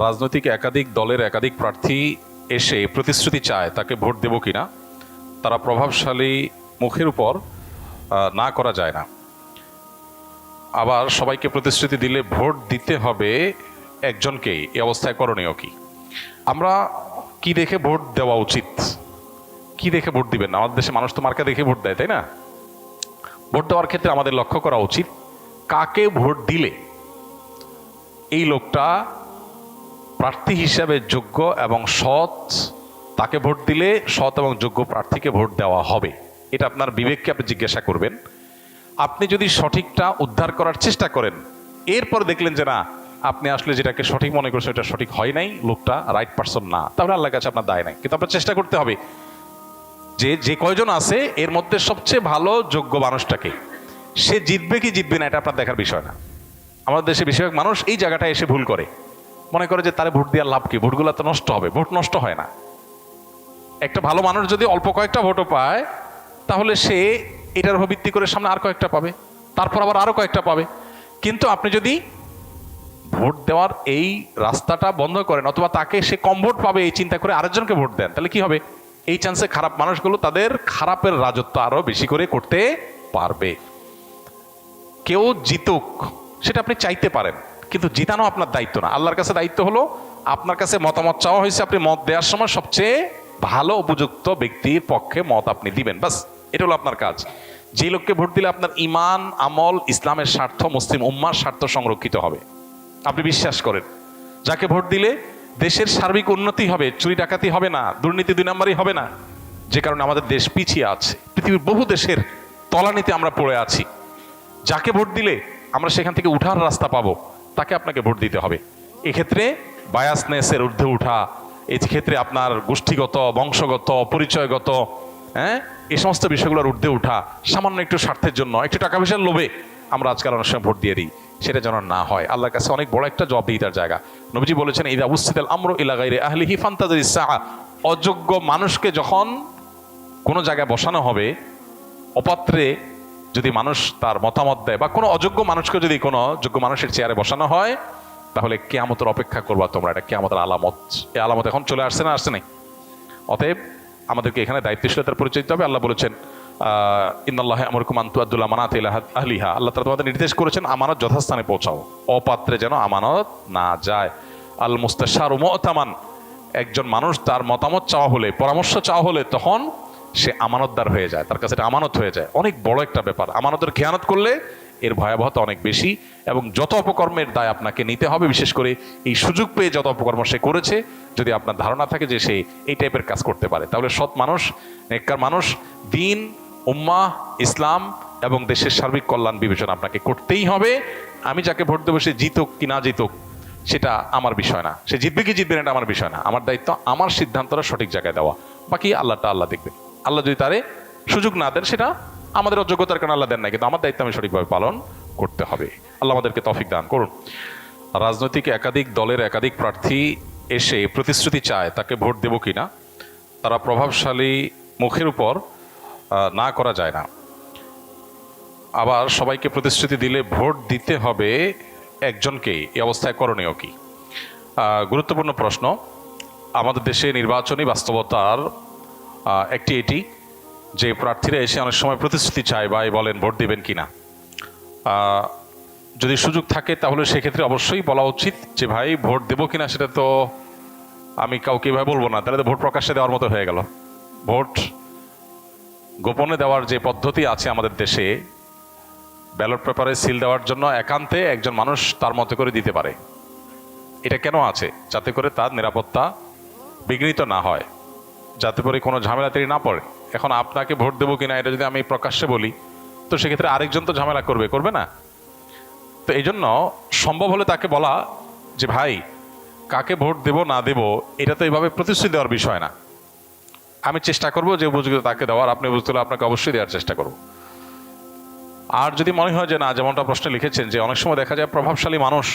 রাজনৈতিক একাধিক দলের একাধিক প্রার্থী এসে প্রতিশ্রুতি চায় তাকে ভোট দেব কিনা, তারা প্রভাবশালী মুখের উপর না করা যায় না। আবার সবাইকে প্রতিশ্রুতি দিলে ভোট দিতে হবে একজনকেই। এই অবস্থায় করণীয় কি? আমরা কি দেখে ভোট দেওয়া উচিত, কি দেখে ভোট দিবেন না? আমাদের দেশে মানুষ তো মার্কা দেখে ভোট দেয়, তাই না? ভোট দেওয়ার ক্ষেত্রে আমাদের লক্ষ্য করা উচিত কাকে ভোট দিলে এই লোকটা প্রার্থী হিসাবে যোগ্য এবং সৎ, তাকে ভোট দিলে সৎ এবং যোগ্য প্রার্থীকে ভোট দেওয়া হবে। এটা আপনার বিবেককে আপনি জিজ্ঞাসা করবেন। আপনি যদি সঠিকটা উদ্ধার করার চেষ্টা করেন, এরপর দেখলেন যে না, আপনি আসলে যেটাকে সঠিক মনে করছেন এটা সঠিক হয় নাই, লোকটা রাইট পারসন না, তাহলে আল্লাহর কাছে আপনার দায় নাই। কিন্তু আপনার চেষ্টা করতে হবে যে যে কয়জন আছে এর মধ্যে সবচেয়ে ভালো যোগ্য মানুষটাকে, সে জিতবে কি জিতবে না এটা আপনার দেখার বিষয় না। আমাদের দেশে বেশিরভাগ মানুষ এই জায়গাটায় এসে ভুল করে, মনে করে যে তারে ভোট দেওয়ার লাভ কি, ভোটগুলো তো নষ্ট হবে। ভোট নষ্ট হয় না। একটা ভালো মানুষ যদি অল্প কয়েকটা ভোটও পায়, তাহলে সে এটার উপর ভিত্তি করে সামনে আর কয়েকটা পাবে, তারপর আবার আরো কয়েকটা পাবে। কিন্তু আপনি যদি ভোট দেওয়ার এই রাস্তাটা বন্ধ করেন, অথবা তাকে সে কম ভোট পাবে এই চিন্তা করে আরেকজনকে ভোট দেন, তাহলে কি হবে? এই চান্সে খারাপ মানুষগুলো তাদের খারাপের রাজত্ব আরো বেশি করে করতে পারবে। কেউ জিতুক সেটা আপনি চাইতে পারেন, কিন্তু জিতানো আপনার দায়িত্ব না। আল্লাহর কাছে দায়িত্ব হলো, আপনার কাছে মতামত চাওয়া হয়েছে, আপনি মত দেওয়ার সময় সবচেয়ে ভালো উপযুক্ত ব্যক্তির পক্ষে মত আপনি দিবেন, বাস। এটা হলো আপনার কাজ। যে লোককে ভোট দিলে আপনার ইমান, আমল, ইসলামের স্বার্থ, মুসলিম উম্মার স্বার্থ সংরক্ষিত হবে, আপনি বিশ্বাস করেন। যাকে ভোট দিলে দেশের সার্বিক উন্নতি হবে, চুরি ডাকাতি হবে না, দুর্নীতি 2 নম্বরই হবে না, যে কারণে আমাদের দেশ পিছিয়ে আছে, পৃথিবীর বহু দেশের তলানিতে আমরা পড়ে আছি। যাকে ভোট দিলে আমরা সেখান থেকে উঠার রাস্তা পাবো, তাকে আপনাকে ভোট দিতে হবে। এক্ষেত্রে বায়াসনেসের ঊর্ধ্বে উঠা, এই ক্ষেত্রে আপনার গোষ্ঠীগত, বংশগত, পরিচয়গত, এই সমস্ত বিষয়গুলোর ঊর্ধ্বে উঠা, সামান্য একটু স্বার্থের জন্য, একটু টাকা পয়সার লোভে আমরা আজকাল অনেক সময় ভোট দিয়ে দিই, সেটা যেন না হয়। আল্লাহর কাছে অনেক বড় একটা জবাবদিহিতার জায়গা। নবীজি বলেছেন, ইদা উসসিদাল আমরু ইলা গায়রি আহলিহি ফান্তাজিরিস সাআ। অযোগ্য মানুষকে যখন কোনো জায়গায় বসানো হবে, অপাত্রে যদি মানুষ তার মতামত দেয়, বা কোনো অযোগ্য মানুষকে যদি কোনো যোগ্য মানুষের চেয়ারে বসানো হয়, তাহলে কিয়ামতের অপেক্ষা করবা তোমরা। এটা কিয়ামতের আলামত। এই আলামত এখন চলে আসছে না, আসছে নাই? অতএব আমাদেরকে এখানে দায়িত্বশীলতার পরিচয় দিতে হবে। আল্লাহ বলেছেন, ইন্নাল্লাহা ইয়ামুরুকুম আন তুআদ্দুল আমানাতি ইলা আহলিহা। আল্লাহ তাআলা তোমাদের নির্দেশ করেছেন আমানত যথাস্থানে পৌঁছাও, অপাত্রে যেন আমানত না যায়। আল মুস্তাশারু মু'তামান। একজন মানুষ তার মতামত চাওয়া হলে, পরামর্শ চাওয়া হলে, তখন সে আমানতদার হয়ে যায়, তার কাছে এটা আমানত হয়ে যায়। অনেক বড় একটা ব্যাপার। আমানতের খেয়ানত করলে এর ভয়াবহতা অনেক বেশি, এবং যত অপকর্মের দায় আপনাকে নিতে হবে, বিশেষ করে এই সুযোগ পেয়ে যত অপকর্ম সে করেছে, যদি আপনার ধারণা থাকে যে সে এই টাইপের কাজ করতে পারে, তাহলে সৎ মানুষ, নেককার মানুষ, দিন, উম্মাহ, ইসলাম এবং দেশের সার্বিক কল্যাণ বিবেচনা আপনাকে করতেই হবে। আমি যাকে ভোট দেবো সে জিতুক কি না জিতুক সেটা আমার বিষয় না, সে জিতবে কি জিতবে না এটা আমার বিষয় না। আমার দায়িত্ব আমার সিদ্ধান্তটা সঠিক জায়গায় দেওয়া, বাকি আল্লাহটা আল্লাহ দেখবে। আল্লাহ যদি তারে সুযোগ না দেন, সেটা আমাদের অযোগ্যতার কারণে আল্লাহ দেন না, কিন্তু আমার দায়িত্ব আমি সঠিকভাবে পালন করতে হবে। আল্লাহ আমাদেরকে তৌফিক দান করুন। রাজনৈতিক একাধিক দলের একাধিক প্রার্থী এসে প্রতিশ্রুতি চায় তাকে ভোট দেব কিনা, তারা প্রভাবশালী মুখের উপর না করা যায় না। আবার সবাইকে প্রতিশ্রুতি দিলে ভোট দিতে হবে একজনকেই। এই অবস্থায় করণীয় কি? গুরুত্বপূর্ণ প্রশ্ন। আমাদের দেশে নির্বাচনী বাস্তবতার একটি এটি যে প্রার্থীরা এসে অনেক সময় প্রতিশ্রুতি চায় বা বলেন ভোট দিবেন কিনা। যদি সুযোগ থাকে তাহলে সেক্ষেত্রে অবশ্যই বলা উচিত যে ভাই ভোট দেবো কিনা সেটা তো আমি কাউকে এভাবে বলবো না, তাহলে তো ভোট প্রকাশ্যে দেওয়ার মতো হয়ে গেল। ভোট গোপনে দেওয়ার যে পদ্ধতি আছে আমাদের দেশে, ব্যালট পেপারে সিল দেওয়ার জন্য একান্তে একজন মানুষ তার মতো করে দিতে পারে। এটা কেন আছে? যাতে করে তার নিরাপত্তা বিঘ্নিত না হয়, যাতে করে কোনো ঝামেলাতেই না পড়ে। এখন আপনাকে ভোট দেবো কিনা এটা যদি আমি প্রকাশ্যে বলি, তো সেক্ষেত্রে আরেকজন তো ঝামেলা করবে না? তো এই জন্য সম্ভব হলে তাকে বলা যে ভাই কাকে ভোট দেব না দেব এটা তো এইভাবে প্রতিশ্রুতি দেওয়ার বিষয় না, আমি চেষ্টা করবো যে উপযুক্ত তাকে দেওয়ার, আপনি বুঝতে হলে আপনাকে অবশ্যই দেওয়ার চেষ্টা করব। আর যদি মনে হয় যে না, যেমনটা প্রশ্নে লিখেছেন যে অনেক সময় দেখা যায় প্রভাবশালী মানুষ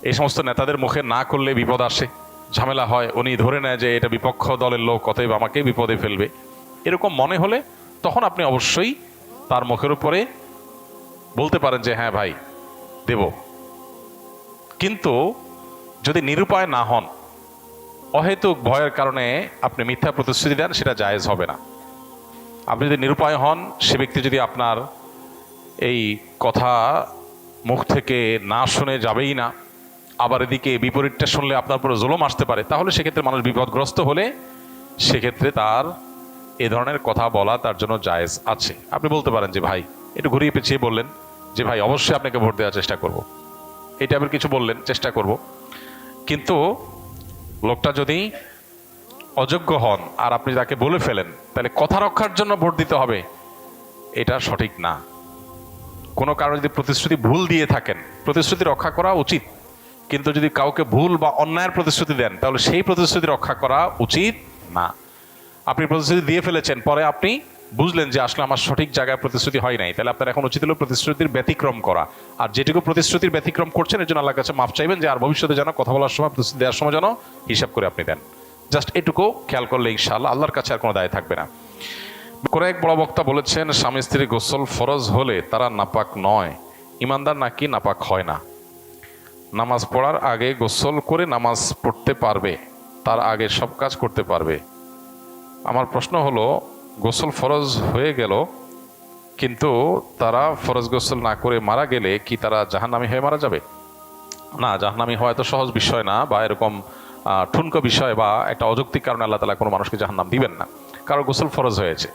এই সমস্ত নেতাদের মুখে না করলে বিপদ আসে, ঝামেলা হয়, উনি ধরে নেয় যে এটা বিপক্ষ দলের লোক, অতএব আমাকে বিপদে ফেলবে, এরকম মনে হলে তখন আপনি অবশ্যই তার মুখের উপরে বলতে পারেন যে হ্যাঁ ভাই দেব। কিন্তু যদি নিরুপায় না হন, অহেতুক ভয়ের কারণে আপনি মিথ্যা প্রতিশ্রুতি দেন, সেটা জায়েজ হবে না। আপনি যদি নিরুপায় হন, সে ব্যক্তি যদি আপনার এই কথা মুখ থেকে না শুনে যাবেই না, আবার এদিকে বিপরীতটা শুনলে আপনার উপরে জুলুম আসতে পারে, তাহলে সেক্ষেত্রে মানুষ বিপদগ্রস্ত হলে সেক্ষেত্রে তার এ ধরনের কথা বলা তার জন্য জায়েজ আছে। আপনি বলতে পারেন যে ভাই, একটু ঘুরিয়ে পেঁচিয়ে বললেন যে ভাই অবশ্যই আপনাকে ভোট দেওয়ার চেষ্টা করব, এটা আবার কিছু বললেন চেষ্টা করব, কিন্তু লোকটা যদি অযোগ্য হন আর আপনি তাকে বলে ফেলেন, তাহলে কথা রক্ষার জন্য ভোট দিতে হবে, এটা সঠিক না। কোনো কারণে যদি প্রতিশ্রুতি ভুল দিয়ে থাকেন, প্রতিশ্রুতি রক্ষা করা উচিত, কিন্তু যদি কাউকে ভুল বা অন্যায়ের প্রতিশ্রুতি দেন, তাহলে সেই প্রতিশ্রুতি রক্ষা করা উচিত না। আপনি প্রতিশ্রুতি দিয়ে ফেলেছেন, পরে আপনি বুঝলেন যে আসলে আমার সঠিক জায়গায় প্রতিশ্রুতি হয় নাই, তাহলে আপনার এখন উচিত হলো প্রতিশ্রুতির ব্যতিক্রম করা। আর যেটুকু প্রতিশ্রুতির ব্যতিক্রম করছেন, এর জন্য আল্লাহর কাছে মাফ চাইবেন, যে আর ভবিষ্যতে যেন কথা বলার সময়, প্রতিশ্রুতি দেওয়ার সময় যেন হিসাব করে আপনি দেন। জাস্ট এটুকু খেয়াল করলে ইনশাআল্লাহ আল্লাহর কাছে আর কোনো দায় থাকবে না। করে এক বড় বক্তা বলেছেন, স্বামী স্ত্রী গোসল ফরজ হলে তারা নাপাক নয়, ইমানদার নাকি নাপাক হয় না। নামাজ পড়ার আগে গোসল করে নামাজ পড়তে পারবে, তার আগে সব কাজ করতে পারবে। আমার প্রশ্ন হলো, গোসল ফরজ হয়ে গেল, কিন্তু তারা ফরজ গোসল না করে মারা গেলে কি তারা জাহান্নামী হয়ে মারা যাবে? না, জাহান্নামী হওয়া তো সহজ বিষয় না, বা এরকম ঠুনকো বিষয় বা একটা অযৌক্তিক কারণে আল্লাহ তাআলা কোনো মানুষকে জাহান্নাম দিবেন না। কারো গোসল ফরজ হয়েছে,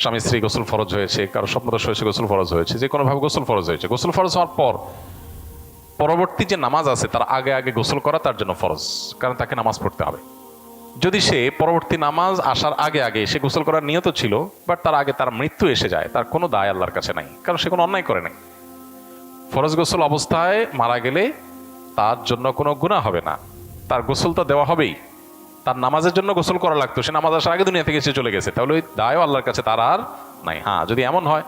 স্বামী স্ত্রী গোসল ফরজ হয়েছে, কারো স্বপ্নদোষ হয়েছে গোসল ফরজ হয়েছে, যে কোনোভাবে গোসল ফরজ হয়েছে। গোসল ফরজ হওয়ার পর পরবর্তী যে নামাজ আছে তার আগে আগে গোসল করা তার জন্য ফরজ, কারণ তাকে নামাজ পড়তে হবে। যদি সে পরবর্তী নামাজ আসার আগে আগে সে গোসল করার নিয়ত ছিল, বাট তার আগে তার মৃত্যু এসে যায়, তার কোনো দায় আল্লাহর কাছে নাই, কারণ সে কোনো অন্যায় করে নাই। ফরজ গোসল অবস্থায় মারা গেলে তার জন্য কোনো গুনাহ হবে না, তার গোসল তো দেওয়া হবেই। তার নামাজের জন্য গোসল করা লাগতো, সে নামাজ আসার আগে দুনিয়া থেকে সে চলে গেছে, তাহলে ওই দায়ও আল্লাহর কাছে তার আর নাই। হ্যাঁ, যদি এমন হয়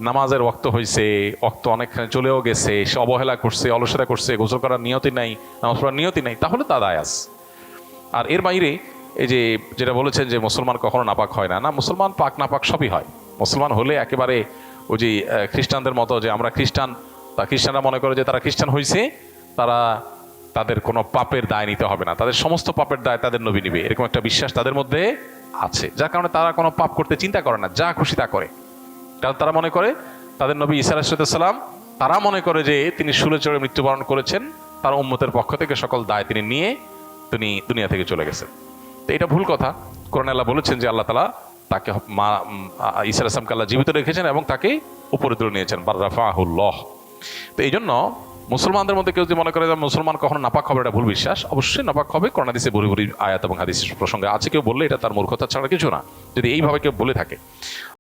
নামাজের ওয়াক্ত হয়েছে, ওয়াক্ত অনেকখানি চলেও গেছে, সে অবহেলা করছে, অলসতা করছে, গোসল করার নিয়তি নাই, নামাজ পড়ার নিয়তি নাই, তাহলে তা দায় আছে। আর এর বাইরে এই যে যেটা বলেছেন যে মুসলমান কখনো নাপাক হয় না, না, মুসলমান পাক নাপাক সবই হয়। মুসলমান হলে একেবারে ওই যে খ্রিস্টানদের মতো, যে আমরা খ্রিস্টান, তা খ্রিস্টানরা মনে করে যে তারা খ্রিস্টান হয়েছে, তারা তাদের কোনো পাপের দায় নিতে হবে না, তাদের সমস্ত পাপের দায় তাদের নবী নিবে, এরকম একটা বিশ্বাস তাদের মধ্যে আছে, যার কারণে তারা কোনো পাপ করতে চিন্তা করে না, যা খুশি তা করে। কারণ তারা মনে করে তাদের নবী ঈসা আলাইহিস সালাম, তারা মনে করে যে তিনি শুলে চড়ে মৃত্যুবরণ করেছেন, তার উম্মতের পক্ষ থেকে সকল দায় তিনি নিয়ে তিনি দুনিয়া থেকে চলে গেছেন। তো এটা ভুল কথা। কোরআনে আল্লাহ বলেছেন যে আল্লাহ তাআলা তাকে ঈসা আলাইহিস সালামকে আল্লাহ জীবিত রেখেছেন এবং তাকে উপরে তুলে নিয়েছেন, বার রাফাহুল্লাহ। তো এই জন্য মুসলমানদের মধ্যে কেউ যদি মনে করে যে মুসলমান কখনো নাপাক হবে, এটা ভুল বিশ্বাস। অবশ্যই নাপাক হবে, কোরআন হাদিসে ভুরি ভুরি আয়াত এবং হাদিস প্রসঙ্গে আছে। কেউ বললে এটা তার মূর্খতা ছাড়া কিছু না, যদি এইভাবে কেউ বলে থাকে।